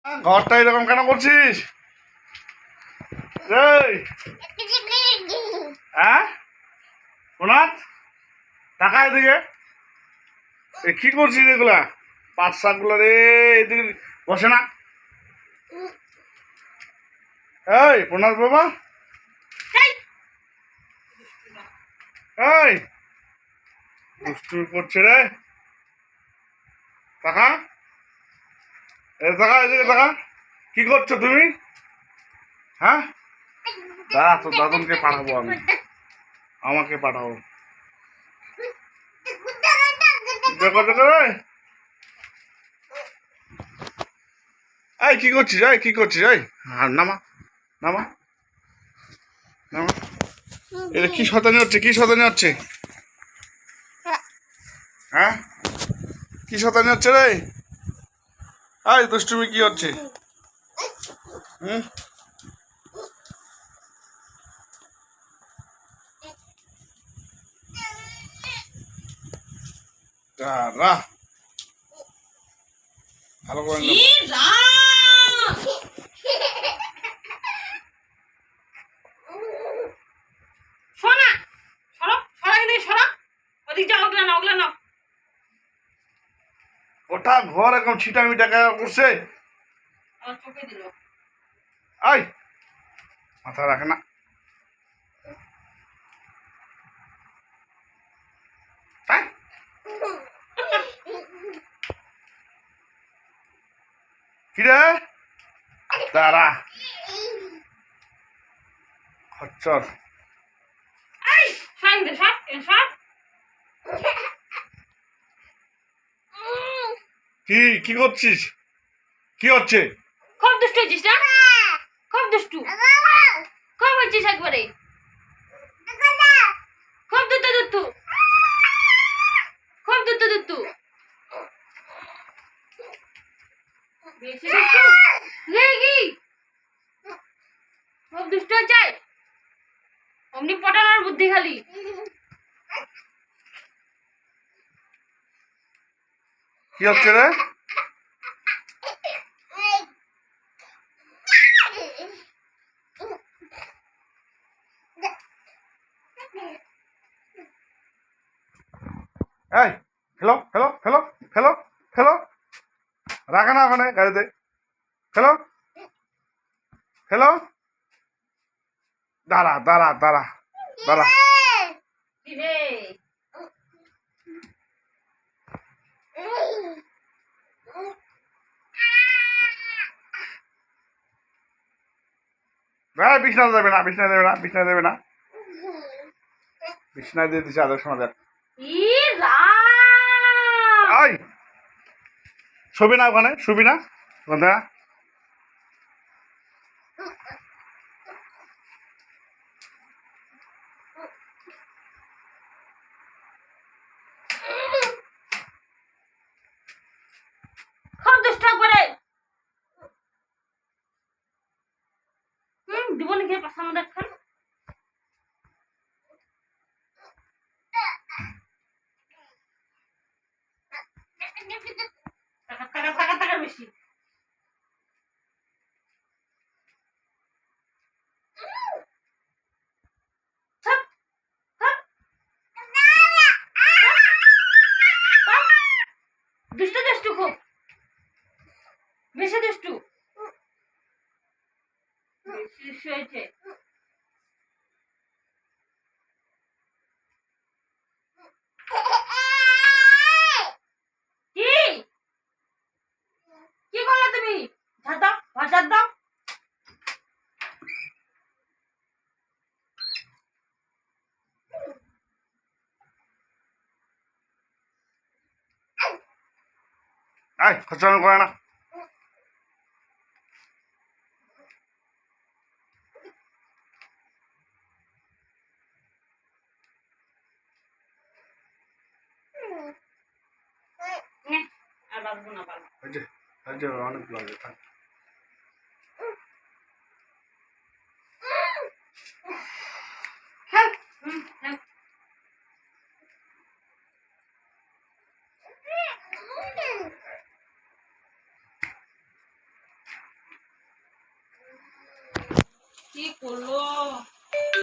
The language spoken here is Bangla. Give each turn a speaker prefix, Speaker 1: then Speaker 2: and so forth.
Speaker 1: ঘরটা এরকম কেন করছিস? এই হ্যাঁ ওনাথ, টাকা এদিকে। কি করছিস এগুলা? পাট শাকগুলো রে, এদিকে বসে না। এই প্রণাথ বাবা, এই দুষ্টুমি করছে রে। টাকা টাকা এদিকে টাকা। কি করছো তুমি? হ্যাঁ, দাঁড়া, তো দাদনকে পাঠাবো আমি। আমাকে পাঠাবো। দেখো দেখো রে। এই কি করছিস? এই কি করছিস? এই নামা নামা নামা। এটা কি শতানি হচ্ছে? কি শতানি হচ্ছে? হ্যাঁ, কি শতানি হচ্ছে রে? এই দুষ্টুমি কি হচ্ছে? হুম, দাঁড়া, ভালো করে ওটা ঘর এখন ছিটা মিটা করছে। আই মাথা রাখে না। কিরে দাঁড়া, খচ্চর। কি কি করছিস? কি হচ্ছে?
Speaker 2: খুব দুষ্টু হয়েছিস না? খুব দুষ্টু, খুব হয়েছিস একবারে, খুব দুষ্টু দুষ্টু, খুব দুষ্টু দুষ্টু, বেশি দুষ্টু কি খুব দুষ্টু হয়েছে। অমনি পটানোর বুদ্ধি খালি।
Speaker 1: কি হচ্ছে রে? এই খেলো খেলো খেলো খেলো খেলো, রাখা না ওখানে গাড়িতে। খেলো খেলো, দাঁড়া দাঁড়া দাঁড়া দাঁড়া। বিছনা দেবে না, বিছনা দেবে না, বিছনা দেবে না। বিছনা দিয়ে দিচ্ছে আদর শোনা দেখ। আই শুবি না ওখানে, শুবি না ওখানে।
Speaker 2: খুব দুষ্ট করে দিব নাকি পাশা মধ্যে খান। বেশি দুষ্টু দুষ্টু, খুব বেশি দুষ্টু, বেশি দুষ্টু হয়েছে। কি কি করলে তুমি? ঝাড় দাও, ঘর ঝাড় দাও।
Speaker 1: আই খরচানো করে না।
Speaker 2: আর বাঁচবো না, পারবো
Speaker 1: অনেক লাগে থাক।
Speaker 2: কি করলো